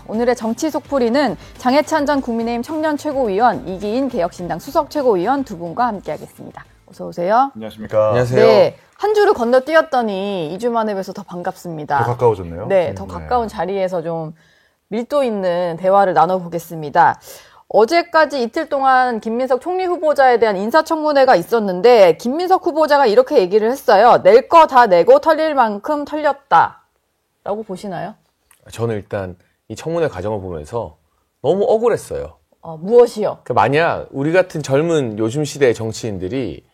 오늘의 정치 속풀이는 장해찬 전 국민의힘 청년 최고위원, 이기인 개혁신당 수석 최고위원 두 분과 함께하겠습니다. 어서 오세요. 안녕하십니까. 안녕하세요. 네, 한 주를 건너뛰었더니 2주 만에 뵈서 더 반갑습니다. 더 가까워졌네요. 네, 더 가까운 자리에서 좀 밀도 있는 대화를 나눠보겠습니다. 어제까지 이틀 동안 김민석 총리 후보자에 대한 인사청문회가 있었는데 김민석 후보자가 이렇게 얘기를 했어요. 낼 거 다 내고 털릴 만큼 털렸다. 라고 보시나요? 저는 일단 이 청문회 과정을 보면서 너무 억울했어요. 무엇이요? 만약 우리 같은 젊은 요즘 시대의 정치인들이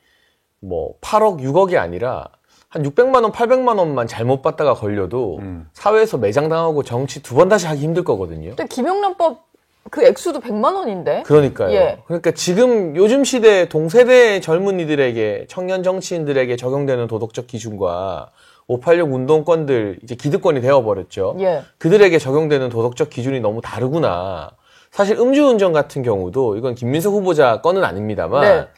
뭐 8억, 6억이 아니라 한 600만 원, 800만 원만 잘못 받다가 걸려도 사회에서 매장당하고 정치 두 번 다시 하기 힘들 거거든요. 근데 김영란법 그 액수도 100만 원인데? 그러니까요. 예. 그러니까 지금 요즘 시대 동세대 젊은이들에게, 청년 정치인들에게 적용되는 도덕적 기준과 586 운동권들 이제 기득권이 되어버렸죠. 예. 그들에게 적용되는 도덕적 기준이 너무 다르구나. 사실 음주운전 같은 경우도 이건 김민석 후보자 건은 아닙니다만 네.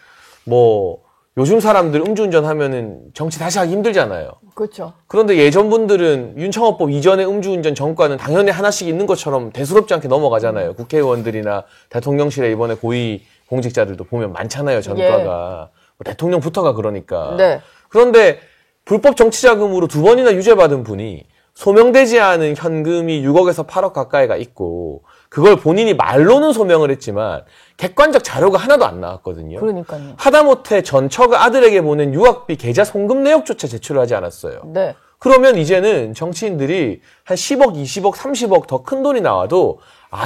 뭐 요즘 사람들 음주운전 하면은 정치 다시 하기 힘들잖아요. 그렇죠. 그런데 예전 분들은 윤창호법 이전의 음주운전 전과는 당연히 하나씩 있는 것처럼 대수롭지 않게 넘어가잖아요. 국회의원들이나 대통령실에 이번에 고위 공직자들도 보면 많잖아요. 전과가. 뭐 대통령부터가 그러니까. 네. 그런데 불법 정치자금으로 2번이나 유죄받은 분이 소명되지 않은 현금이 6억에서 8억 가까이가 있고 그걸 본인이 말로는 소명을 했지만 객관적 자료가 하나도 안 나왔거든요. 그러니까요. 하다못해 전처가 아들에게 보낸 유학비 계좌 송금 내역조차 제출을 하지 않았어요. 네. 그러면 이제는 정치인들이 한 10억, 20억, 30억 더 큰 돈이 나와도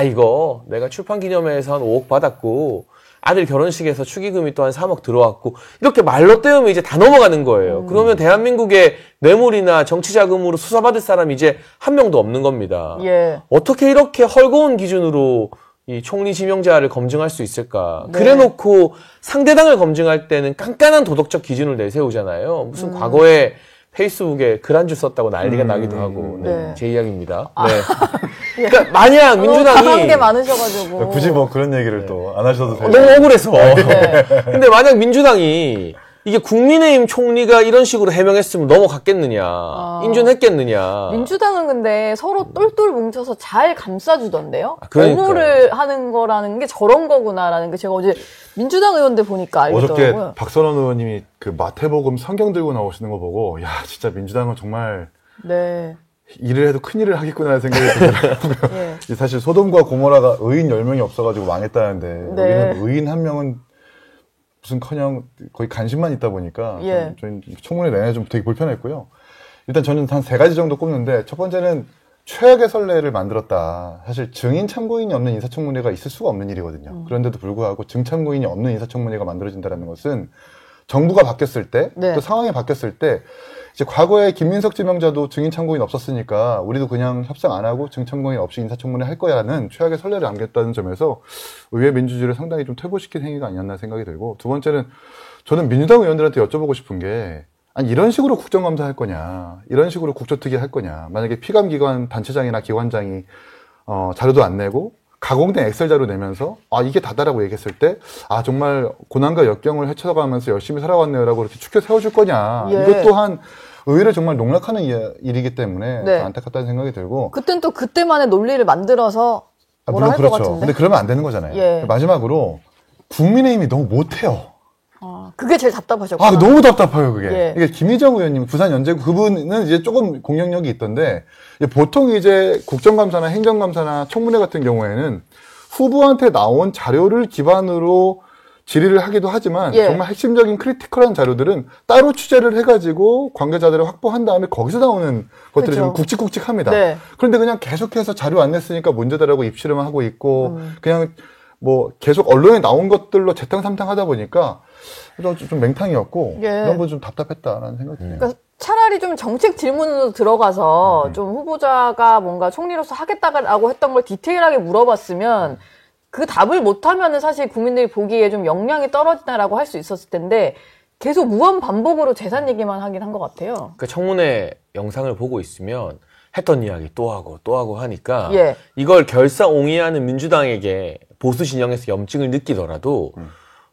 이거 내가 출판기념회에서 한 5억 받았고 아들 결혼식에서 축의금이 또 한 3억 들어왔고 이렇게 말로 때우면 이제 다 넘어가는 거예요. 그러면 대한민국의 뇌물이나 정치자금으로 수사받을 사람이 이제 한 명도 없는 겁니다. 예. 어떻게 이렇게 헐거운 기준으로 이 총리 지명자를 검증할 수 있을까? 네. 그래놓고 상대당을 검증할 때는 깐깐한 도덕적 기준을 내세우잖아요. 무슨 과거에 페이스북에 글 한 줄 썼다고 난리가 나기도 하고. 네. 제 이야기입니다. 네. 그러니까 만약 민주당이 강한 게 많으셔가지고. 굳이 뭐 그런 얘기를 또 안 하셔도 돼요. 너무 억울해서. 근데 만약 민주당이 이게 국민의힘 총리가 이런 식으로 해명했으면 넘어갔겠느냐, 인준했겠느냐. 민주당은 근데 서로 똘똘 뭉쳐서 잘 감싸주던데요? 그러니까요. 업무를 하는 거라는 게 저런 거구나라는 게 제가 어제 민주당 의원들 보니까 알겠더라고요. 어저께 박선원 의원님이 그 마태복음 성경 들고 나오시는 거 보고 야 진짜 민주당은 정말 네. 일을 해도 큰일을 하겠구나 생각이 들더라고요. 예. 사실 소돔과 고모라가 의인 10명이 없어가지고 망했다는데 네. 여기는 의인 1명은 무슨커녕 거의 간신만 있다 보니까 예. 저희 청문회 내내 좀 되게 불편했고요. 일단 저는 한 3가지 정도 꼽는데 첫 번째는 최악의 선례를 만들었다. 사실 증인 참고인이 없는 인사청문회가 있을 수가 없는 일이거든요. 그런데도 불구하고 증참고인이 없는 인사청문회가 만들어진다는 것은 정부가 바뀌었을 때, 네. 또 상황이 바뀌었을 때, 이제 과거에 김민석 지명자도 증인 참고인 없었으니까 우리도 그냥 협상 안 하고 증참고인 없이 인사청문회 할 거야는 최악의 선례를 안겼다는 점에서 의회 민주주의를 상당히 좀 퇴보시킨 행위가 아니었나 생각이 들고, 두 번째는 저는 민주당 의원들한테 여쭤보고 싶은 게 아니 이런 식으로 국정감사 할 거냐, 이런 식으로 국조특위 할 거냐, 만약에 피감기관 단체장이나 기관장이 자료도 안 내고 가공된 엑셀 자료 내면서 이게 다다라고 얘기했을 때 정말 고난과 역경을 헤쳐가면서 열심히 살아왔네요라고 이렇게 추켜 세워줄 거냐. 예. 이것 또한 의회를 정말 농락하는 일이기 때문에 네. 안타깝다는 생각이 들고. 그땐 또 그때만의 논리를 만들어서 뭐라 물론 할 것 그렇죠. 같은데. 근데 그러면 안 되는 거잖아요. 예. 마지막으로 국민의힘이 너무 못해요. 그게 제일 답답하셨구나. 너무 답답해요, 그게. 예. 이게 김희정 의원님, 부산 연제구 그분은 이제 조금 공격력이 있던데, 보통 이제 국정감사나 행정감사나 청문회 같은 경우에는 후보한테 나온 자료를 기반으로 질의를 하기도 하지만, 예. 정말 핵심적인 크리티컬한 자료들은 따로 취재를 해가지고 관계자들을 확보한 다음에 거기서 나오는 것들이 그렇죠. 좀 굵직굵직합니다. 네. 그런데 그냥 계속해서 자료 안 냈으니까 문제다라고 입씨름을 하고 있고, 그냥 뭐 계속 언론에 나온 것들로 재탕삼탕 하다 보니까 좀 맹탕이었고, 예. 이런 거 좀 답답했다라는 생각이 드네요. 그러니까 차라리 좀 정책 질문으로 들어가서 좀 후보자가 뭔가 총리로서 하겠다고 했던 걸 디테일하게 물어봤으면 그 답을 못하면은 사실 국민들이 보기에 좀 역량이 떨어진다라고 할 수 있었을 텐데 계속 무한 반복으로 재산 얘기만 하긴 한 것 같아요. 그 청문회 영상을 보고 있으면 했던 이야기 또 하고 하니까 예. 이걸 결사옹위하는 민주당에게 보수 진영에서 염증을 느끼더라도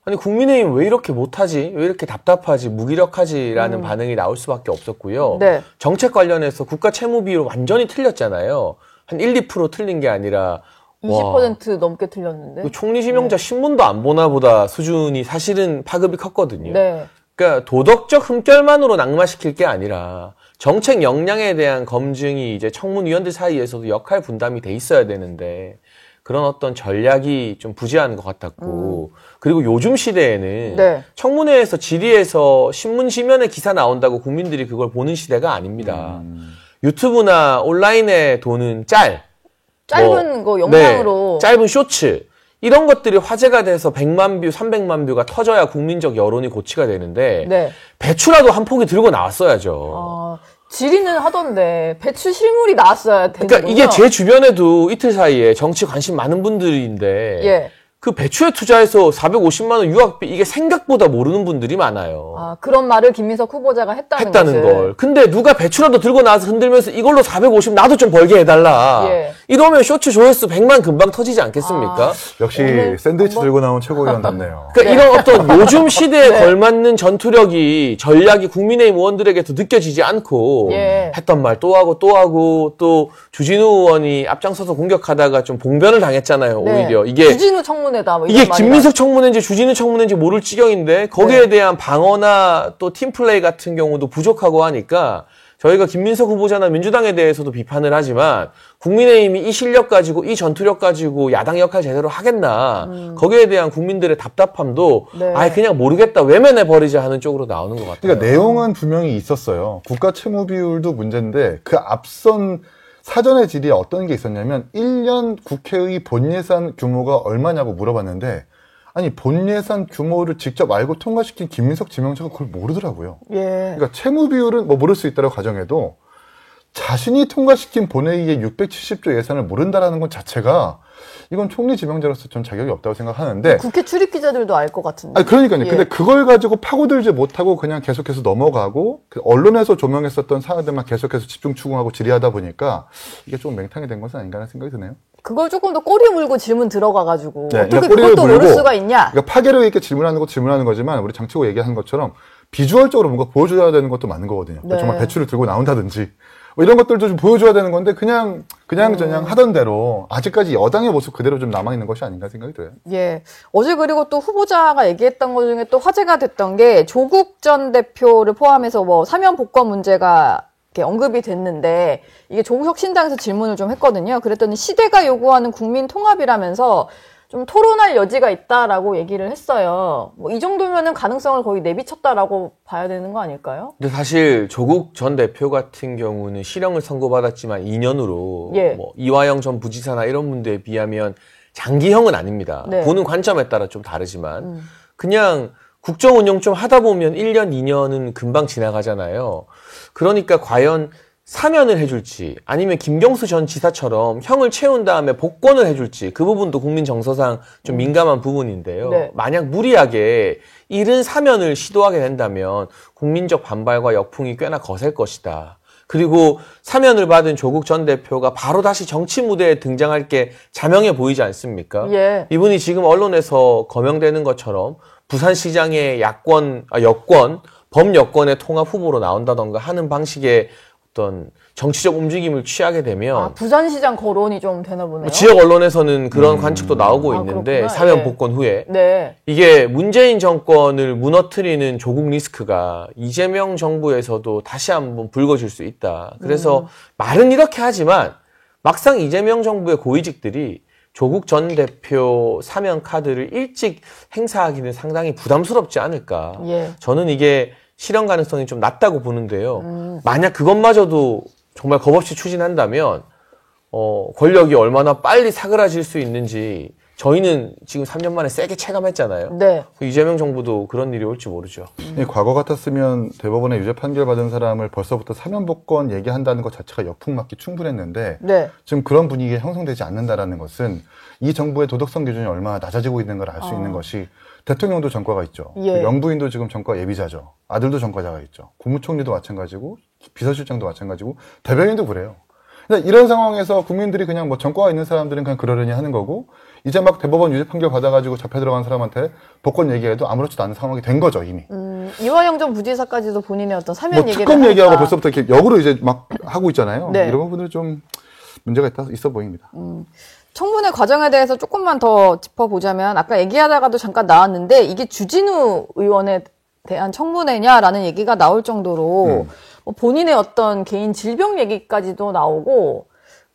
아니 국민의힘 왜 이렇게 못하지? 왜 이렇게 답답하지? 무기력하지?라는 반응이 나올 수밖에 없었고요. 네. 정책 관련해서 국가 채무 비율 완전히 틀렸잖아요. 한 1, 2% 틀린 게 아니라 20% 넘게 틀렸는데. 그 총리 지명자 신문도 안 보나 보다 수준이 사실은 파급이 컸거든요. 네. 그러니까 도덕적 흠결만으로 낙마시킬 게 아니라 정책 역량에 대한 검증이 이제 청문위원들 사이에서도 역할 분담이 돼 있어야 되는데 그런 어떤 전략이 좀 부재하는 것 같았고 그리고 요즘 시대에는 네. 청문회에서 질의에서 신문 지면에 기사 나온다고 국민들이 그걸 보는 시대가 아닙니다. 유튜브나 온라인에 도는 짧은 거 영상으로. 네, 짧은 쇼츠 이런 것들이 화제가 돼서 100만 뷰, 300만 뷰가 터져야 국민적 여론이 고치가 되는데 네. 배추라도 한 포기 들고 나왔어야죠. 질의는 하던데 배추 실물이 나왔어야 되는군요. 그러니까 이게 제 주변에도 이틀 사이에 정치 관심 많은 분들인데 예. 그 배추에 투자해서 450만 원 유학비 이게 생각보다 모르는 분들이 많아요. 그런 말을 김민석 후보자가 했다는 것을. 걸. 근데 누가 배추라도 들고 나와서 흔들면서 이걸로 450 나도 좀 벌게 해달라. 예. 이러면 쇼츠 조회수 100만 금방 터지지 않겠습니까? 역시 오늘 샌드위치 한번- 들고 나온 최고위원답네요. 그러니까 이런 어떤 요즘 시대에 걸맞는 전투력이 전략이 국민의힘 의원들에게도 느껴지지 않고 예. 했던 말 또 하고 또 주진우 의원이 앞장서서 공격하다가 좀 봉변을 당했잖아요. 네. 오히려 이게 주진우 청문회다. 뭐 이런 이게 말이 김민석 청문회인지 주진우 청문회인지 모를 지경인데 거기에 네. 대한 방어나 또 팀플레이 같은 경우도 부족하고 하니까 저희가 김민석 후보자나 민주당에 대해서도 비판을 하지만 국민의힘이 이 실력 가지고 이 전투력 가지고 야당 역할 제대로 하겠나 거기에 대한 국민들의 답답함도 네. 아예 그냥 모르겠다 외면해 버리자 하는 쪽으로 나오는 것 같아요. 그러니까 내용은 분명히 있었어요. 국가 채무 비율도 문제인데 그 앞선 사전의 질의에 어떤 게 있었냐면 1년 국회의 본예산 규모가 얼마냐고 물어봤는데 아니 본예산 규모를 직접 알고 통과시킨 김민석 지명자가 그걸 모르더라고요. 예. 그러니까 채무 비율은 뭐 모를 수 있다고 가정해도 자신이 통과시킨 본회의의 670조 예산을 모른다라는 것 자체가 이건 총리 지명자로서 전 자격이 없다고 생각하는데 국회 출입 기자들도 알 것 같은데. 아니 그러니까요. 예. 근데 그걸 가지고 파고들지 못하고 그냥 계속해서 넘어가고 그 언론에서 조명했었던 사안들만 계속해서 집중 추궁하고 질의하다 보니까 이게 좀 맹탕이 된 것은 아닌가 하는 생각이 드네요. 그걸 조금 더 꼬리 물고 질문 들어가가지고 네, 어떻게 그러니까 꼬리를 그것도 모를 물고 수가 있냐? 그러니까 파괴력 있게 질문하는 것도 질문하는 거지만 우리 장치고 얘기한 것처럼 비주얼적으로 뭔가 보여줘야 되는 것도 맞는 거거든요. 네. 정말 배추를 들고 나온다든지 뭐 이런 것들도 좀 보여줘야 되는 건데 그냥 하던 대로 아직까지 여당의 모습 그대로 좀 남아있는 것이 아닌가 생각이 들어요. 예. 어제 그리고 또 후보자가 얘기했던 것 중에 또 화제가 됐던 게 조국 전 대표를 포함해서 뭐 사면 복권 문제가 이렇게 언급이 됐는데 이게 조국 혁신당에서 질문을 좀 했거든요. 그랬더니 시대가 요구하는 국민 통합이라면서 좀 토론할 여지가 있다라고 얘기를 했어요. 뭐 이 정도면은 가능성을 거의 내비쳤다라고 봐야 되는 거 아닐까요? 근데 사실 조국 전 대표 같은 경우는 실형을 선고받았지만 2년으로 예. 뭐 이화영 전 부지사나 이런 분들에 비하면 장기형은 아닙니다. 네. 보는 관점에 따라 좀 다르지만 그냥 국정 운영 좀 하다 보면 1년, 2년은 금방 지나가잖아요. 그러니까 과연 사면을 해줄지 아니면 김경수 전 지사처럼 형을 채운 다음에 복권을 해줄지 그 부분도 국민 정서상 좀 민감한 부분인데요. 네. 만약 무리하게 이른 사면을 시도하게 된다면 국민적 반발과 역풍이 꽤나 거셀 것이다. 그리고 사면을 받은 조국 전 대표가 바로 다시 정치 무대에 등장할 게 자명해 보이지 않습니까? 예. 이분이 지금 언론에서 거명되는 것처럼 부산시장의 여권, 범여권의 통합 후보로 나온다던가 하는 방식의 어떤 정치적 움직임을 취하게 되면 부산시장 거론이 좀 되나 보네요. 지역 언론에서는 그런 관측도 나오고 있는데 그렇구나. 사면 예. 복권 후에 네. 이게 문재인 정권을 무너뜨리는 조국 리스크가 이재명 정부에서도 다시 한번 불거질 수 있다. 그래서 말은 이렇게 하지만 막상 이재명 정부의 고위직들이 조국 전 대표 사면 카드를 일찍 행사하기는 상당히 부담스럽지 않을까. 예. 저는 이게 실현 가능성이 좀 낮다고 보는데요. 만약 그것마저도 정말 겁없이 추진한다면 권력이 얼마나 빨리 사그라질 수 있는지 저희는 지금 3년 만에 세게 체감했잖아요. 네. 이재명 정부도 그런 일이 올지 모르죠. 과거 같았으면 대법원에 유죄 판결 받은 사람을 벌써부터 사면 복권 얘기한다는 것 자체가 역풍 맞기 충분했는데 네. 지금 그런 분위기가 형성되지 않는다라는 것은 이 정부의 도덕성 기준이 얼마나 낮아지고 있는 걸 알 수 있는 것이 대통령도 전과가 있죠. 예. 영부인도 지금 전과 예비자죠. 아들도 전과자가 있죠. 국무총리도 마찬가지고 비서실장도 마찬가지고 대변인도 그래요. 그러니까 이런 상황에서 국민들이 그냥 뭐 전과가 있는 사람들은 그냥 그러려니 하는 거고 이제 막 대법원 유죄 판결 받아가지고 잡혀 들어간 사람한테 복권 얘기해도 아무렇지도 않은 상황이 된 거죠 이미. 이화영 전 부지사까지도 본인의 어떤 사면 뭐 얘기를 특검 얘기하고 하니까. 벌써부터 이렇게 역으로 이제 막 하고 있잖아요. 네. 이런 부분을 좀 문제가 있어 보입니다. 청문회 과정에 대해서 조금만 더 짚어보자면 아까 얘기하다가도 잠깐 나왔는데 이게 주진우 의원에 대한 청문회냐라는 얘기가 나올 정도로 뭐 본인의 어떤 개인 질병 얘기까지도 나오고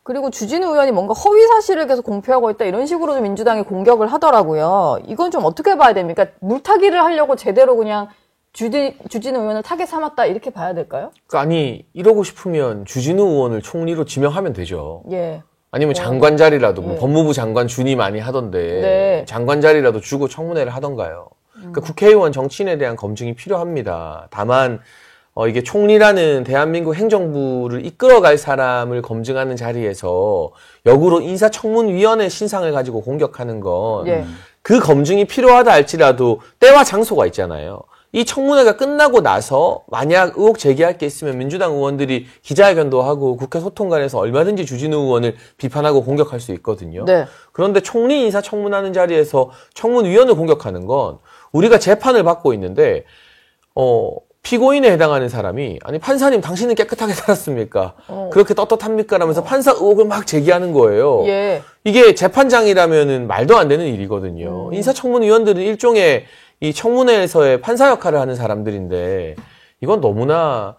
그리고 주진우 의원이 뭔가 허위 사실을 계속 공표하고 있다 이런 식으로 민주당이 공격을 하더라고요. 이건 좀 어떻게 봐야 됩니까? 물타기를 하려고 제대로 그냥 주진우 의원을 타겟 삼았다 이렇게 봐야 될까요? 아니 이러고 싶으면 주진우 의원을 총리로 지명하면 되죠. 예. 아니면 장관 자리라도 뭐 예. 법무부 장관 준이 많이 하던데 네. 장관 자리라도 주고 청문회를 하던가요. 그러니까 국회의원 정치인에 대한 검증이 필요합니다. 다만 이게 총리라는 대한민국 행정부를 이끌어갈 사람을 검증하는 자리에서 역으로 인사청문위원회 신상을 가지고 공격하는 건 예. 그 검증이 필요하다 할지라도 때와 장소가 있잖아요. 이 청문회가 끝나고 나서 만약 의혹 제기할 게 있으면 민주당 의원들이 기자회견도 하고 국회 소통관에서 얼마든지 주진우 의원을 비판하고 공격할 수 있거든요. 네. 그런데 총리 인사청문하는 자리에서 청문위원을 공격하는 건 우리가 재판을 받고 있는데 피고인에 해당하는 사람이 아니 판사님 당신은 깨끗하게 살았습니까? 그렇게 떳떳합니까? 라면서 판사 의혹을 막 제기하는 거예요. 예. 이게 재판장이라면은 말도 안 되는 일이거든요. 인사청문위원들은 일종의 이 청문회에서의 판사 역할을 하는 사람들인데 이건 너무나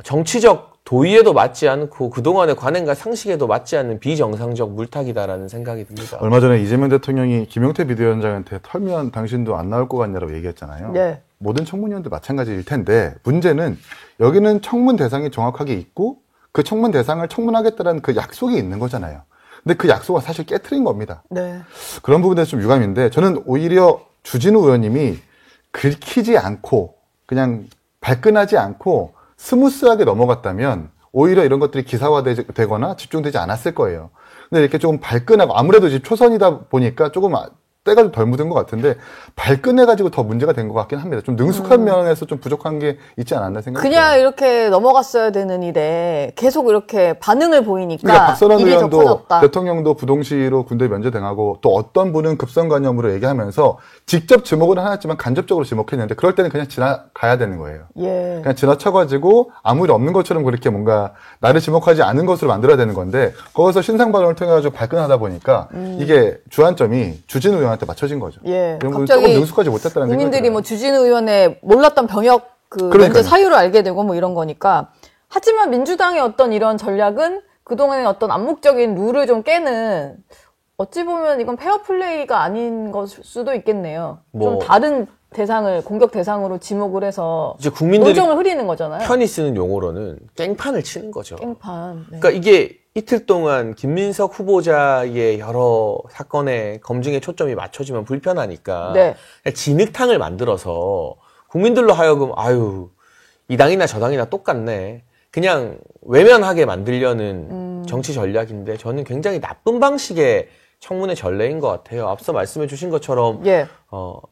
정치적 도의에도 맞지 않고 그동안의 관행과 상식에도 맞지 않는 비정상적 물타기다라는 생각이 듭니다. 얼마 전에 이재명 대통령이 김용태 비대위원장한테 털면 당신도 안 나올 것 같냐라고 얘기했잖아요. 네. 모든 청문위원도 마찬가지일 텐데 문제는 여기는 청문 대상이 정확하게 있고 그 청문 대상을 청문하겠다는 그 약속이 있는 거잖아요. 근데 그 약속은 사실 깨트린 겁니다. 네. 그런 부분에서 좀 유감인데 저는 오히려 주진우 의원님이 긁히지 않고 그냥 발끈하지 않고 스무스하게 넘어갔다면 오히려 이런 것들이 기사화되거나 집중되지 않았을 거예요. 근데 이렇게 조금 발끈하고 아무래도 이제 초선이다 보니까 조금 때가 좀 덜 묻은 것 같은데 발끈해가지고 더 문제가 된 것 같긴 합니다. 좀 능숙한 면에서 좀 부족한 게 있지 않았나 생각해요. 그냥 이렇게 넘어갔어야 되는 일에 계속 이렇게 반응을 보이니까 그러니까 박선원 일이 더 의원도 커졌다. 대통령도 부동시로 군대 면제당하고 또 어떤 분은 급성간염으로 얘기하면서 직접 지목은 하였지만 간접적으로 지목했는데 그럴 때는 그냥 지나가야 되는 거예요. 예. 그냥 지나쳐가지고 아무 일 없는 것처럼 그렇게 뭔가 나를 지목하지 않은 것으로 만들어야 되는 건데 거기서 신상 발언을 통해가지고 발끈하다 보니까 이게 주안점이 주진우 의원한테 맞춰진 거죠. 예. 조금 갑자기 능숙하지 못했다는 생각이 국민들이 들어요. 뭐 주진우 의원의 몰랐던 병역 그 그러니까요. 면제 사유를 알게 되고 뭐 이런 거니까. 하지만 민주당의 어떤 이런 전략은 그동안의 어떤 암묵적인 룰을 좀 깨는 어찌 보면 이건 페어플레이가 아닌 것일 수도 있겠네요. 좀 다른 대상을 공격 대상으로 지목을 해서 이제 국민들이 논점을 흐리는 거잖아요. 편히 쓰는 용어로는 깽판을 치는 거죠. 깽판. 네. 그러니까 이게 이틀 동안 김민석 후보자의 여러 사건의 검증에 초점이 맞춰지면 불편하니까 네. 진흙탕을 만들어서 국민들로 하여금 아유 이 당이나 저 당이나 똑같네 그냥 외면하게 만들려는 정치 전략인데 저는 굉장히 나쁜 방식의 청문회 전례인 것 같아요. 앞서 말씀해 주신 것처럼 예.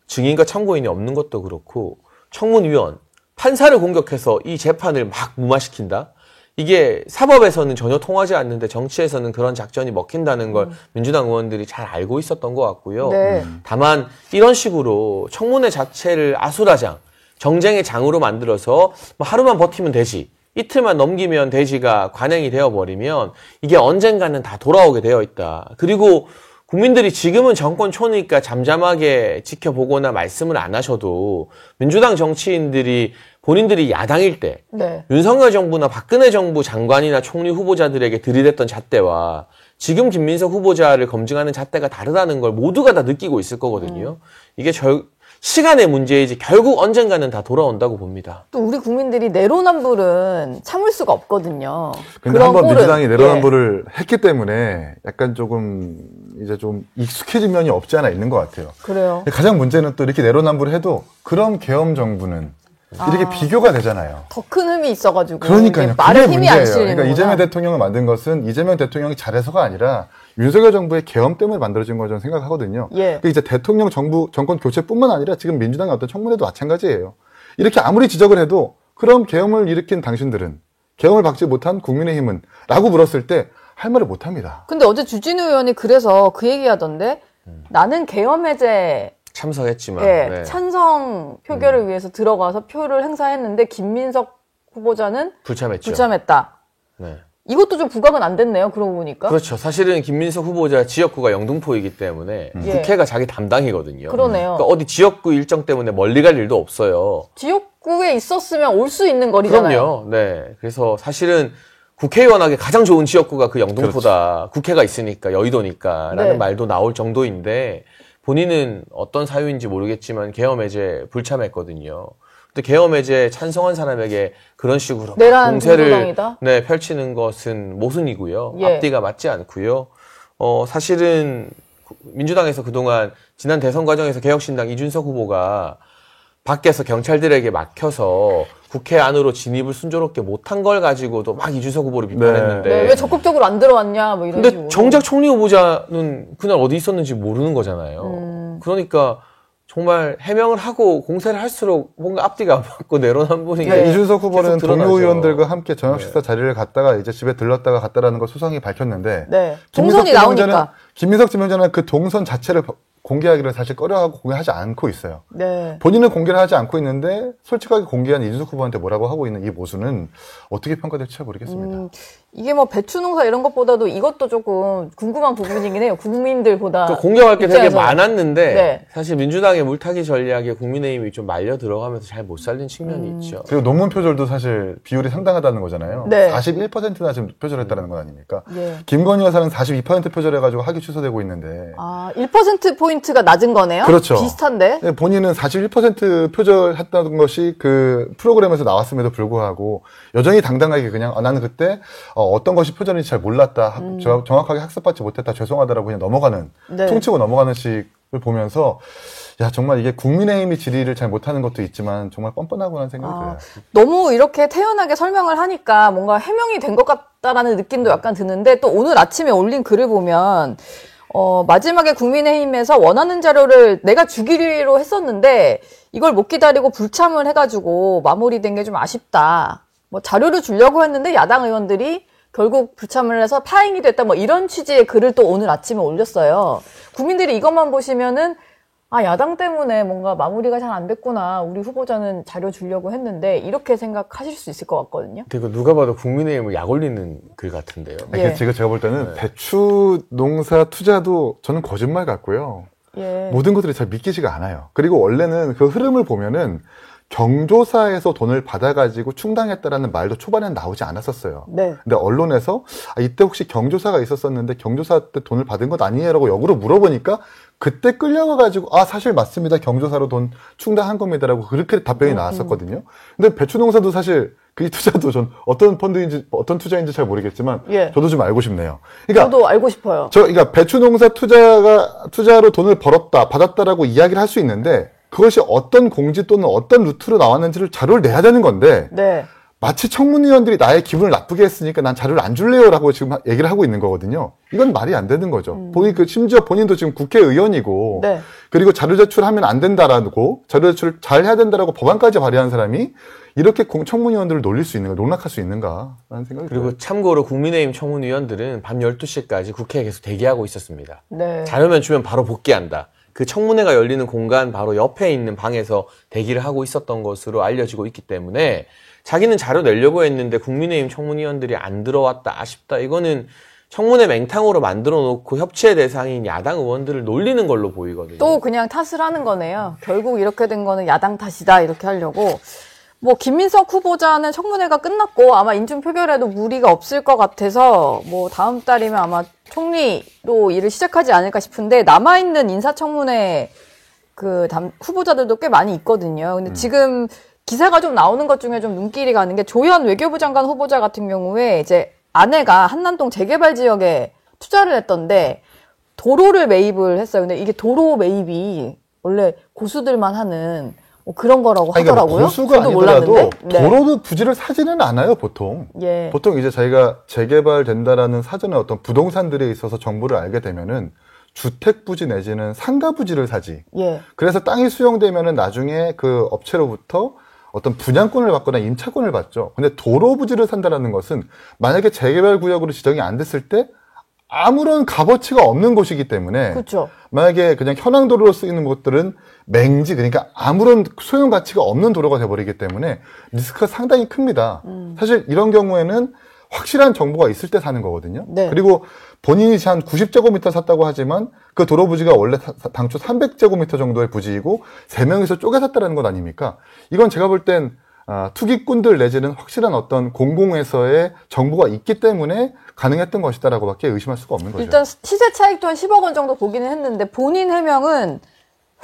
증인과 참고인이 없는 것도 그렇고 청문위원 판사를 공격해서 이 재판을 막 무마시킨다. 이게 사법에서는 전혀 통하지 않는데 정치에서는 그런 작전이 먹힌다는 걸 민주당 의원들이 잘 알고 있었던 것 같고요. 네. 다만 이런 식으로 청문회 자체를 아수라장, 정쟁의 장으로 만들어서 뭐 하루만 버티면 되지, 이틀만 넘기면 되지가 관행이 되어버리면 이게 언젠가는 다 돌아오게 되어 있다. 그리고 국민들이 지금은 정권 초니까 잠잠하게 지켜보거나 말씀을 안 하셔도 민주당 정치인들이 본인들이 야당일 때 네. 윤석열 정부나 박근혜 정부 장관이나 총리 후보자들에게 들이댔던 잣대와 지금 김민석 후보자를 검증하는 잣대가 다르다는 걸 모두가 다 느끼고 있을 거거든요. 이게 시간의 문제이지 결국 언젠가는 다 돌아온다고 봅니다. 또 우리 국민들이 내로남불은 참을 수가 없거든요. 근데 한번 민주당이 내로남불을 했기 때문에 약간 조금 이제 좀 익숙해진 면이 없지 않아 있는 것 같아요. 그래요. 가장 문제는 또 이렇게 내로남불을 해도 그럼 계엄 정부는 이렇게 비교가 되잖아요. 더 큰 힘이 있어가지고. 그러니까요. 말에 그게 힘이 안 문제예요. 실리는 그러니까 이재명 대통령을 만든 것은 이재명 대통령이 잘해서가 아니라 윤석열 정부의 계엄 때문에 만들어진 거라고 저는 생각하거든요. 예. 그러니까 이제 대통령 정권 교체뿐만 아니라 지금 민주당의 어떤 청문회도 마찬가지예요. 이렇게 아무리 지적을 해도 그럼 계엄을 일으킨 당신들은 계엄을 박지 못한 국민의힘은 라고 물었을 때 할 말을 못합니다. 근데 어제 주진우 의원이 그래서 그 얘기하던데 나는 계엄 해제 참석했지만 네. 찬성 표결을 위해서 들어가서 표를 행사했는데 김민석 후보자는 불참했죠. 불참했다. 네. 이것도 좀 부각은 안 됐네요. 그러고 보니까. 그렇죠. 사실은 김민석 후보자 지역구가 영등포이기 때문에 예. 국회가 자기 담당이거든요. 그러네요. 그러니까 어디 지역구 일정 때문에 멀리 갈 일도 없어요. 지역구에 있었으면 올 수 있는 거리잖아요. 그럼요. 네. 그래서 사실은 국회의원에게 가장 좋은 지역구가 그 영등포다. 그렇죠. 국회가 있으니까, 여의도니까 라는 네. 말도 나올 정도인데 본인은 어떤 사유인지 모르겠지만 계엄해제 불참했거든요. 근데 계엄해제 찬성한 사람에게 그런 식으로 내란 공세를 공소당이다? 네, 펼치는 것은 모순이고요. 예. 앞뒤가 맞지 않고요. 사실은 민주당에서 그동안 지난 대선 과정에서 개혁신당 이준석 후보가 밖에서 경찰들에게 막혀서 국회 안으로 진입을 순조롭게 못한 걸 가지고도 막 이준석 후보를 비판했는데 네, 왜 적극적으로 안 들어왔냐 뭐 이런 근데 식으로. 정작 총리 후보자는 그날 어디 있었는지 모르는 거잖아요. 그러니까 정말 해명을 하고 공세를 할수록 뭔가 앞뒤가 안 맞고 내로남불인 게 그러니까 이준석 후보는 계속 드러나죠. 동료 의원들과 함께 저녁 식사 자리를 갔다가 이제 집에 들렀다가 갔다라는 걸 소상히 밝혔는데 네. 김민석 동선이 나오니까. 김민석 지명자는 그 동선 자체를 공개하기를 사실 꺼려하고 공개하지 않고 있어요. 네. 본인은 공개를 하지 않고 있는데 솔직하게 공개한 이준석 후보한테 뭐라고 하고 있는 이 모습은 어떻게 평가될지 잘 모르겠습니다. 이게 뭐 배추농사 이런 것보다도 이것도 조금 궁금한 부분이긴 해요. 국민들보다. 또 공격할 게 되게 입장에서. 많았는데 네. 사실 민주당의 물타기 전략에 국민의힘이 좀 말려 들어가면서 잘 못 살린 측면이 있죠. 그리고 논문 표절도 사실 비율이 상당하다는 거잖아요. 네. 41%나 지금 표절했다는 건 아닙니까? 예. 김건희 여사는 42% 표절해가지고 학위 취소되고 있는데 아, 1%포인트가 낮은 거네요? 그렇죠. 비슷한데? 네, 본인은 41% 표절했다는 것이 그 프로그램에서 나왔음에도 불구하고 여전히 당당하게 그냥 나는 그때 어떤 것이 표절인지 잘 몰랐다. 정확하게 학습받지 못했다. 죄송하다라고 그냥 넘어가는 네. 퉁치고 넘어가는 식을 보면서 야 정말 이게 국민의힘이 질의를 잘 못하는 것도 있지만 정말 뻔뻔하구나 생각이 들어요. 너무 이렇게 태연하게 설명을 하니까 뭔가 해명이 된 것 같다라는 느낌도 약간 드는데 또 오늘 아침에 올린 글을 보면 마지막에 국민의힘에서 원하는 자료를 내가 주기로 했었는데 이걸 못 기다리고 불참을 해가지고 마무리된 게 좀 아쉽다. 뭐 자료를 주려고 했는데 야당 의원들이 결국 불참을 해서 파행이 됐다. 뭐 이런 취지의 글을 또 오늘 아침에 올렸어요. 국민들이 이것만 보시면은 아, 야당 때문에 뭔가 마무리가 잘 안 됐구나. 우리 후보자는 자료 주려고 했는데 이렇게 생각하실 수 있을 것 같거든요. 그리고 누가 봐도 국민의힘을 약 올리는 글 같은데요. 예. 제가 볼 때는 배추 농사 투자도 저는 거짓말 같고요. 예. 모든 것들이 잘 믿기지가 않아요. 그리고 원래는 그 흐름을 보면은 경조사에서 돈을 받아가지고 충당했다라는 말도 초반에는 나오지 않았었어요. 네. 근데 언론에서 이때 혹시 경조사가 있었었는데 경조사 때 돈을 받은 것 아니에요? 라고 역으로 물어보니까 그때 끌려가가지고 사실 맞습니다. 경조사로 돈 충당한 겁니다라고 그렇게 답변이 나왔었거든요. 근데 배추농사도 사실 그 투자도 전 어떤 펀드인지 어떤 투자인지 잘 모르겠지만 예. 저도 좀 알고 싶네요. 그러니까 저도 알고 싶어요. 그러니까 배추농사 투자로 돈을 벌었다, 받았다라고 이야기를 할 수 있는데 그것이 어떤 공지 또는 어떤 루트로 나왔는지를 자료를 내야 되는 건데 네. 마치 청문위원들이 나의 기분을 나쁘게 했으니까 난 자료를 안 줄래요라고 지금 얘기를 하고 있는 거거든요. 이건 말이 안 되는 거죠. 심지어 본인도 지금 국회의원이고 네. 그리고 자료 제출하면 안 된다라고 자료 제출 잘 해야 된다라고 법안까지 발의한 사람이 이렇게 청문위원들을 놀릴 수 있는가, 농락할 수 있는가라는 생각이 들어요. 그리고 참고로 국민의힘 청문위원들은 밤 12시까지 국회에 계속 대기하고 있었습니다. 네. 자료면 주면 바로 복귀한다. 그 청문회가 열리는 공간 바로 옆에 있는 방에서 대기를 하고 있었던 것으로 알려지고 있기 때문에 자기는 자료 내려고 했는데 국민의힘 청문위원들이 안 들어왔다, 아쉽다. 이거는 청문회 맹탕으로 만들어 놓고 협치의 대상인 야당 의원들을 놀리는 걸로 보이거든요. 또 그냥 탓을 하는 거네요. 결국 이렇게 된 거는 야당 탓이다 이렇게 하려고. 뭐 김민석 후보자는 청문회가 끝났고 아마 인준 표결에도 무리가 없을 것 같아서 뭐 다음 달이면 아마 총리로 일을 시작하지 않을까 싶은데 남아있는 인사청문회 후보자들도 꽤 많이 있거든요. 근데 지금 기사가 좀 나오는 것 중에 좀 눈길이 가는 게 조현 외교부 장관 후보자 같은 경우에 이제 아내가 한남동 재개발 지역에 투자를 했던데 도로를 매입을 했어요. 근데 이게 도로 매입이 원래 고수들만 하는 뭐 그런 거라고 하더라고요. 그러니까 고수가 저도 아니더라도 몰랐는데. 네. 도로도 부지를 사지는 않아요, 보통. 예. 보통 이제 자기가 재개발된다라는 사전에 어떤 부동산들에 있어서 정보를 알게 되면은 주택 부지 내지는 상가 부지를 사지. 예. 그래서 땅이 수용되면은 나중에 그 업체로부터 어떤 분양권을 받거나 임차권을 받죠. 근데 도로 부지를 산다라는 것은 만약에 재개발 구역으로 지정이 안 됐을 때 아무런 값어치가 없는 곳이기 때문에 그렇죠. 만약에 그냥 현황도로로 쓰이는 것들은 맹지, 그러니까 아무런 소용 가치가 없는 도로가 돼버리기 때문에 리스크가 상당히 큽니다. 사실 이런 경우에는 확실한 정보가 있을 때 사는 거거든요. 네. 그리고 본인이 한 90제곱미터 샀다고 하지만 그 도로 부지가 원래 당초 300제곱미터 정도의 부지이고 3명이서 쪼개 샀다는 것 아닙니까? 이건 제가 볼 땐 투기꾼들 내지는 확실한 어떤 공공에서의 정보가 있기 때문에 가능했던 것이다라고밖에 의심할 수가 없는 거죠. 일단 시세 차익도 한 10억 원 정도 보기는 했는데 본인 해명은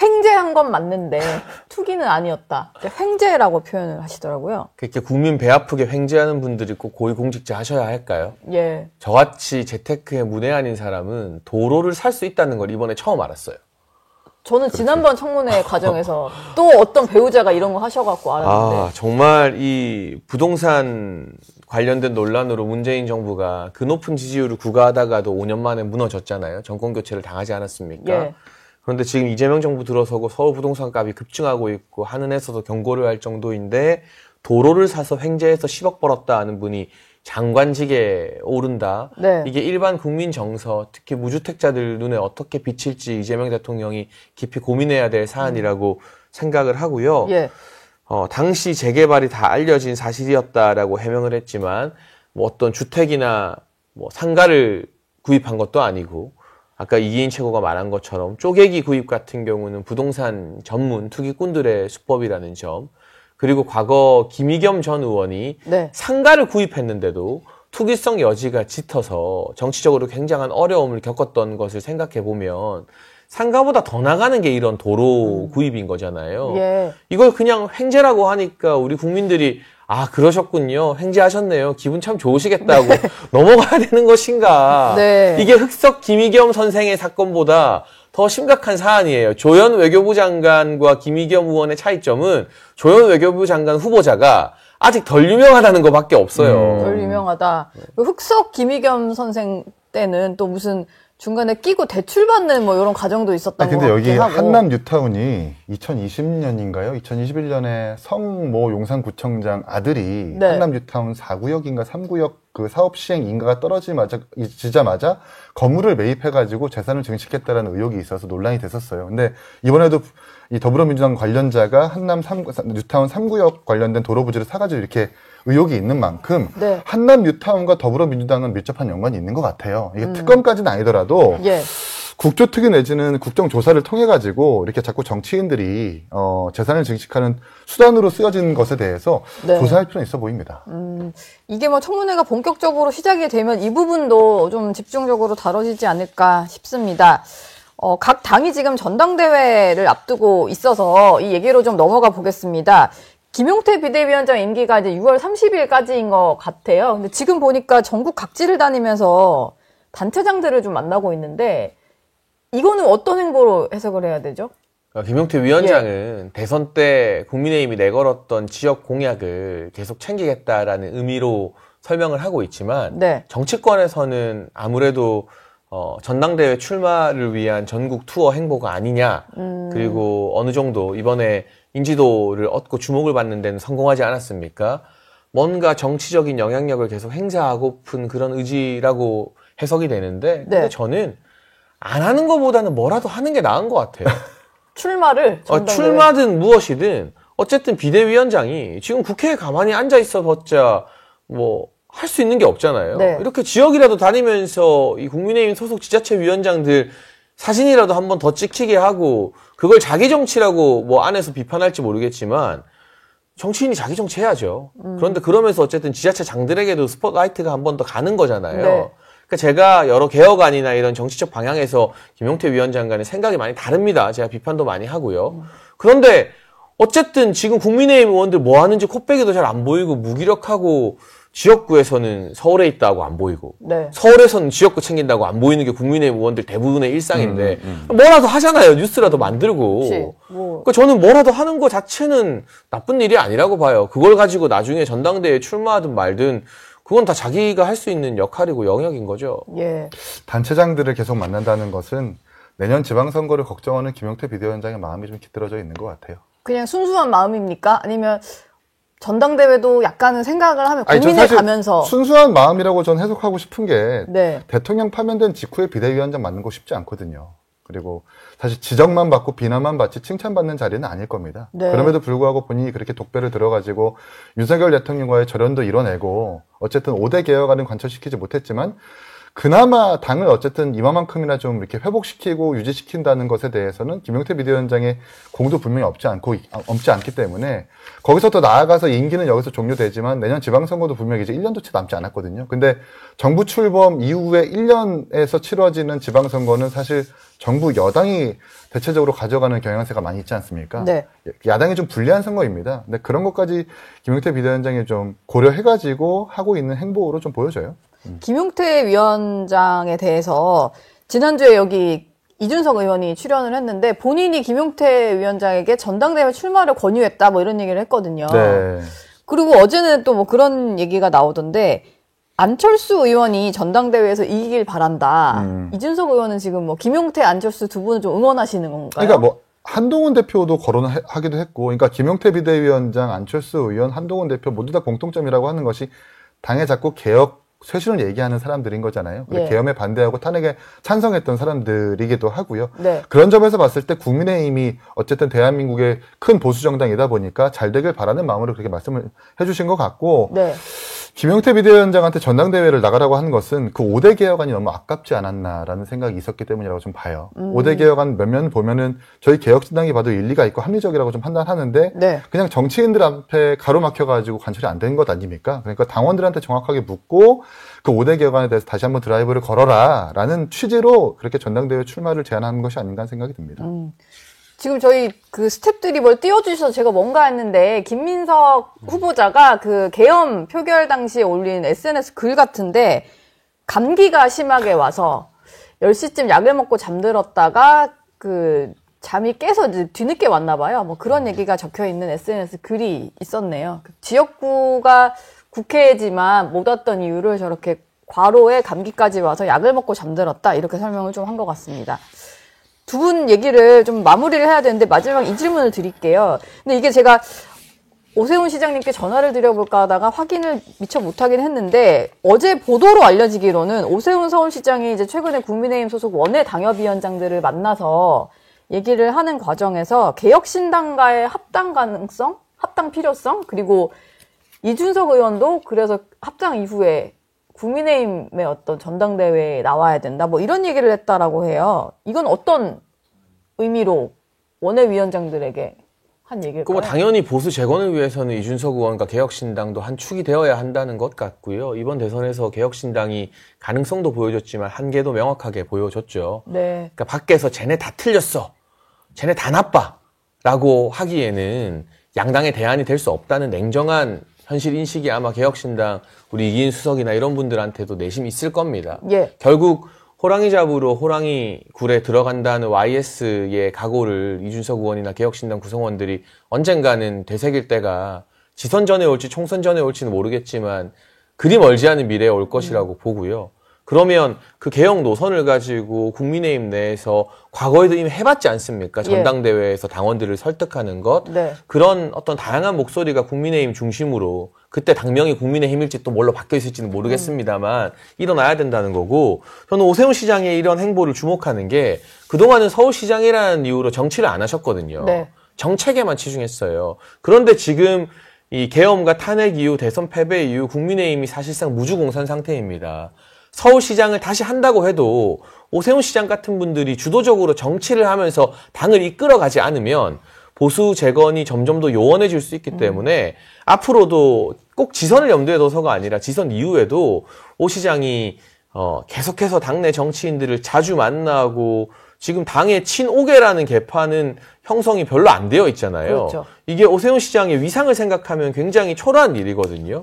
횡재한 건 맞는데 투기는 아니었다. 횡재라고 표현을 하시더라고요. 그렇게 국민 배 아프게 횡재하는 분들이 꼭 고위공직자 하셔야 할까요? 예. 저같이 재테크에 문외한인 사람은 도로를 살 수 있다는 걸 이번에 처음 알았어요. 저는 지난번 청문회 과정에서 또 어떤 배우자가 이런 거 하셔갖고 알았는데. 아, 정말 이 부동산 관련된 논란으로 문재인 정부가 그 높은 지지율을 구가하다가도 5년 만에 무너졌잖아요. 정권 교체를 당하지 않았습니까? 예. 그런데 지금 이재명 정부 들어서고 서울 부동산 값이 급증하고 있고 한은에서도 경고를 할 정도인데 도로를 사서 횡재해서 10억 벌었다 하는 분이 장관직에 오른다. 네. 이게 일반 국민 정서, 특히 무주택자들 눈에 어떻게 비칠지 이재명 대통령이 깊이 고민해야 될 사안이라고 생각을 하고요. 예. 당시 재개발이 다 알려진 사실이었다라고 해명을 했지만 뭐 어떤 주택이나 뭐 상가를 구입한 것도 아니고 아까 이기인 최고가 말한 것처럼 쪼개기 구입 같은 경우는 부동산 전문 투기꾼들의 수법이라는 점, 그리고 과거 김의겸 전 의원이 네. 상가를 구입했는데도 투기성 여지가 짙어서 정치적으로 굉장한 어려움을 겪었던 것을 생각해 보면 상가보다 더 나가는 게 이런 도로 구입인 거잖아요. 예. 이걸 그냥 횡재라고 하니까 우리 국민들이 아, 그러셨군요. 횡재하셨네요. 기분 참 좋으시겠다고 넘어가야 되는 것인가. 네. 이게 흑석 김의겸 선생의 사건보다 더 심각한 사안이에요. 조현 외교부 장관과 김의겸 의원의 차이점은 조현 외교부 장관 후보자가 아직 덜 유명하다는 것밖에 없어요. 덜 유명하다. 흑석 김의겸 선생 때는 또 무슨 중간에 끼고 대출받는 뭐 이런 과정도 있었던 것 근데 같긴 여기 하고. 한남 뉴타운이 2020년인가요? 2021년에 성모 용산구청장 아들이 네. 한남 뉴타운 4구역인가 3구역 그 사업 시행 인가가 떨어지자마자 건물을 매입해가지고 재산을 증식했다라는 의혹이 있어서 논란이 됐었어요. 근데 이번에도 이 더불어민주당 관련자가 한남 뉴타운 3구역 관련된 도로 부지를 사가지고 이렇게 의혹이 있는 만큼 네. 한남 뉴타운과 더불어민주당은 밀접한 연관이 있는 것 같아요. 이게 특검까지는 아니더라도 예. 국조특위 내지는 국정조사를 통해 가지고 이렇게 자꾸 정치인들이 재산을 증식하는 수단으로 쓰여진 것에 대해서 네. 조사할 필요는 있어 보입니다. 이게 뭐 청문회가 본격적으로 시작이 되면 이 부분도 좀 집중적으로 다뤄지지 않을까 싶습니다. 각 당이 지금 전당대회를 앞두고 있어서 이 얘기로 좀 넘어가 보겠습니다. 김용태 비대위원장 임기가 이제 6월 30일까지인 것 같아요. 근데 지금 보니까 전국 각지를 다니면서 단체장들을 좀 만나고 있는데 이거는 어떤 행보로 해석을 해야 되죠? 김용태 위원장은 대선 때 국민의힘이 내걸었던 지역 공약을 계속 챙기겠다라는 의미로 설명을 하고 있지만 네. 정치권에서는 아무래도 전당대회 출마를 위한 전국 투어 행보가 아니냐. 그리고 어느 정도 이번에 인지도를 얻고 주목을 받는 데는 성공하지 않았습니까? 뭔가 정치적인 영향력을 계속 행사하고픈 그런 의지라고 해석이 되는데 근데 네. 저는 안 하는 것보다는 뭐라도 하는 게 나은 것 같아요. 출마를 전당대회. 출마든 무엇이든 어쨌든 비대위원장이 지금 국회에 가만히 앉아 있어봤자 뭐 할 수 있는 게 없잖아요. 네. 이렇게 지역이라도 다니면서 이 국민의힘 소속 지자체 위원장들 사진이라도 한번 더 찍히게 하고 그걸 자기 정치라고 뭐 안에서 비판할지 모르겠지만 정치인이 자기 정치 해야죠. 그런데 그러면서 어쨌든 지자체장들에게도 스포트라이트가 한 번 더 가는 거잖아요. 네. 그러니까 제가 여러 개혁안이나 이런 정치적 방향에서 김용태 위원장과는 생각이 많이 다릅니다. 제가 비판도 많이 하고요. 그런데 어쨌든 지금 국민의힘 의원들 뭐 하는지 코빼기도 잘 안 보이고 무기력하고 지역구에서는 서울에 있다고 안 보이고 네. 서울에서는 지역구 챙긴다고 안 보이는 게 국민의힘 의원들 대부분의 일상인데 뭐라도 하잖아요. 뉴스라도 만들고. 그치. 뭐. 그러니까 저는 뭐라도 하는 거 자체는 나쁜 일이 아니라고 봐요. 그걸 가지고 나중에 전당대회에 출마하든 말든 그건 다 자기가 할 수 있는 역할이고 영역인 거죠. 예. 단체장들을 계속 만난다는 것은 내년 지방선거를 걱정하는 김용태 비대위원장의 마음이 좀 깃들어져 있는 것 같아요. 그냥 순수한 마음입니까? 아니면 전당대회도 약간은 생각을 하면 아니, 전 고민해 사실 가면서 순수한 마음이라고 전 해석하고 싶은 게 네. 대통령 파면된 직후에 비대위원장 맡는 거 쉽지 않거든요. 그리고 사실 지적만 받고 비난만 받지 칭찬받는 자리는 아닐 겁니다. 네. 그럼에도 불구하고 본인이 그렇게 독배를 들어가지고 윤석열 대통령과의 절연도 이뤄내고 어쨌든 5대 개혁안은 관철시키지 못했지만 그나마 당을 어쨌든 이만큼이나 좀 이렇게 회복시키고 유지시킨다는 것에 대해서는 김용태 비대위원장의 공도 분명히 없지 않기 때문에 거기서 더 나아가서 임기는 여기서 종료되지만 내년 지방선거도 분명히 이제 1년도 채 남지 않았거든요. 근데 정부 출범 이후에 1년에서 치러지는 지방선거는 사실 정부 여당이 대체적으로 가져가는 경향세가 많이 있지 않습니까? 네. 야당이 좀 불리한 선거입니다. 근데 그런 것까지 김용태 비대위원장이 좀 고려해가지고 하고 있는 행보로 좀 보여져요. 김용태 위원장에 대해서 지난주에 여기 이준석 의원이 출연을 했는데 본인이 김용태 위원장에게 전당대회 출마를 권유했다 뭐 이런 얘기를 했거든요. 네. 그리고 어제는 또 뭐 그런 얘기가 나오던데 안철수 의원이 전당대회에서 이기길 바란다. 이준석 의원은 지금 뭐 김용태, 안철수 두 분을 좀 응원하시는 건가요? 그러니까 뭐 한동훈 대표도 거론하기도 했고, 그러니까 김용태 비대위원장, 안철수 의원, 한동훈 대표 모두 다 공통점이라고 하는 것이 당에 자꾸 개혁 쇄신을 얘기하는 사람들인 거잖아요. 예. 계엄에 반대하고 탄핵에 찬성했던 사람들이기도 하고요. 네. 그런 점에서 봤을 때 국민의힘이 어쨌든 대한민국의 큰 보수 정당이다 보니까 잘 되길 바라는 마음으로 그렇게 말씀을 해주신 것 같고, 네. 김용태 비대위원장한테 전당대회를 나가라고 하는 것은 그 5대 개혁안이 너무 아깝지 않았나라는 생각이 있었기 때문이라고 좀 봐요. 5대 개혁안 몇면 보면은 저희 개혁신당이 봐도 일리가 있고 합리적이라고 좀 판단하는데 네. 그냥 정치인들 앞에 가로막혀가지고 관철이 안 된 것 아닙니까? 그러니까 당원들한테 정확하게 묻고 그 5대 개혁안에 대해서 다시 한번 드라이브를 걸어라라는 취지로 그렇게 전당대회 출마를 제안하는 것이 아닌가 하는 생각이 듭니다. 지금 저희 그 스탭들이 뭘 띄워주셔서 제가 뭔가 했는데 김민석 후보자가 그 계엄 표결 당시에 올린 SNS 글 같은데 감기가 심하게 와서 10시쯤 약을 먹고 잠들었다가 그 잠이 깨서 이제 뒤늦게 왔나 봐요. 뭐 그런 얘기가 적혀 있는 SNS 글이 있었네요. 지역구가 국회지만 못 왔던 이유를 저렇게 괄호에 감기까지 와서 약을 먹고 잠들었다 이렇게 설명을 좀 한 것 같습니다. 두 분 얘기를 좀 마무리를 해야 되는데 마지막 이 질문을 드릴게요. 근데 이게 제가 오세훈 시장님께 전화를 드려볼까 하다가 확인을 미처 못하긴 했는데 어제 보도로 알려지기로는 오세훈 서울시장이 이제 최근에 국민의힘 소속 원외 당협위원장들을 만나서 얘기를 하는 과정에서 개혁신당과의 합당 가능성, 합당 필요성, 그리고 이준석 의원도 그래서 합당 이후에 국민의힘의 어떤 전당대회에 나와야 된다. 뭐 이런 얘기를 했다라고 해요. 이건 어떤 의미로 원외위원장들에게 한 얘기일까요? 뭐 당연히 보수 재건을 위해서는 이준석 의원과 개혁신당도 한 축이 되어야 한다는 것 같고요. 이번 대선에서 개혁신당이 가능성도 보여줬지만 한계도 명확하게 보여줬죠. 네. 그러니까 밖에서 쟤네 다 틀렸어. 쟤네 다 나빠. 라고 하기에는 양당의 대안이 될 수 없다는 냉정한 현실 인식이 아마 개혁신당 우리 이기인 수석이나 이런 분들한테도 내심 있을 겁니다. 예. 결국 호랑이 잡으러 호랑이 굴에 들어간다는 YS의 각오를 이준석 의원이나 개혁신당 구성원들이 언젠가는 되새길 때가 지선 전에 올지 총선 전에 올지는 모르겠지만 그리 멀지 않은 미래에 올 것이라고 보고요. 그러면 그 개혁 노선을 가지고 국민의힘 내에서 과거에도 이미 해봤지 않습니까? 전당대회에서 당원들을 설득하는 것. 네. 그런 어떤 다양한 목소리가 국민의힘 중심으로 그때 당명이 국민의힘일지 또 뭘로 바뀌어 있을지는 모르겠습니다만 일어나야 된다는 거고 저는 오세훈 시장의 이런 행보를 주목하는 게 그동안은 서울시장이라는 이유로 정치를 안 하셨거든요. 네. 정책에만 치중했어요. 그런데 지금 이 계엄과 탄핵 이후 대선 패배 이후 국민의힘이 사실상 무주공산 상태입니다. 서울시장을 다시 한다고 해도 오세훈 시장 같은 분들이 주도적으로 정치를 하면서 당을 이끌어가지 않으면 보수 재건이 점점 더 요원해질 수 있기 때문에 앞으로도 꼭 지선을 염두에 둬서가 아니라 지선 이후에도 오 시장이 계속해서 당내 정치인들을 자주 만나고 지금 당의 친오계라는 계파는 형성이 별로 안 되어 있잖아요. 그렇죠. 이게 오세훈 시장의 위상을 생각하면 굉장히 초라한 일이거든요.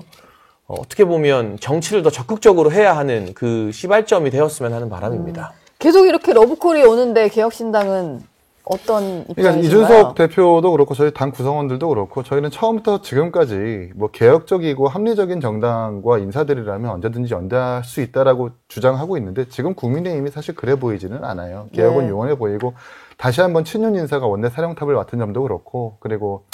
어떻게 보면 정치를 더 적극적으로 해야 하는 그 시발점이 되었으면 하는 바람입니다. 계속 이렇게 러브콜이 오는데 개혁신당은 어떤 입장이신가요? 그러니까 이준석 대표도 그렇고 저희 당 구성원들도 그렇고 저희는 처음부터 지금까지 뭐 개혁적이고 합리적인 정당과 인사들이라면 언제든지 연대할 수 있다라고 주장하고 있는데 지금 국민의힘이 사실 그래 보이지는 않아요. 개혁은 네. 요원해 보이고 다시 한번 친윤 인사가 원내 사령탑을 맡은 점도 그렇고 그리고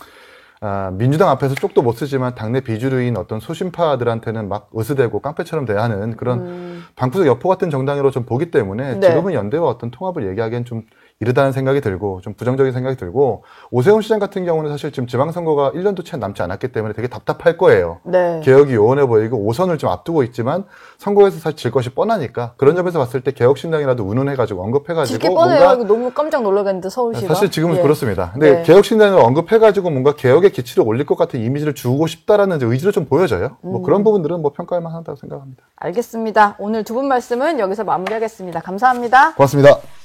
민주당 앞에서 쪽도 못 쓰지만 당내 비주류인 어떤 소신파들한테는 막 으스대고 깡패처럼 대하는 그런 방구석 여포 같은 정당으로 좀 보기 때문에 네. 지금은 연대와 어떤 통합을 얘기하기엔 좀 이르다는 생각이 들고 좀 부정적인 생각이 들고 오세훈 시장 같은 경우는 사실 지금 지방선거가 1년도 채 남지 않았기 때문에 되게 답답할 거예요. 네. 개혁이 요원해 보이고 5선을 좀 앞두고 있지만 선거에서 사실 질 것이 뻔하니까 그런 점에서 봤을 때 개혁신당이라도 운운해가지고 언급해가지고 질게 뻔해요. 이거 너무 깜짝 놀라겠는데 서울시가. 사실 지금은 예. 그렇습니다. 근데 네. 개혁신당을 언급해가지고 뭔가 개혁의 기치를 올릴 것 같은 이미지를 주고 싶다라는 의지로 좀 보여져요. 뭐 그런 부분들은 뭐 평가할 만하다고 생각합니다. 알겠습니다. 오늘 두 분 말씀은 여기서 마무리하겠습니다. 감사합니다. 고맙습니다.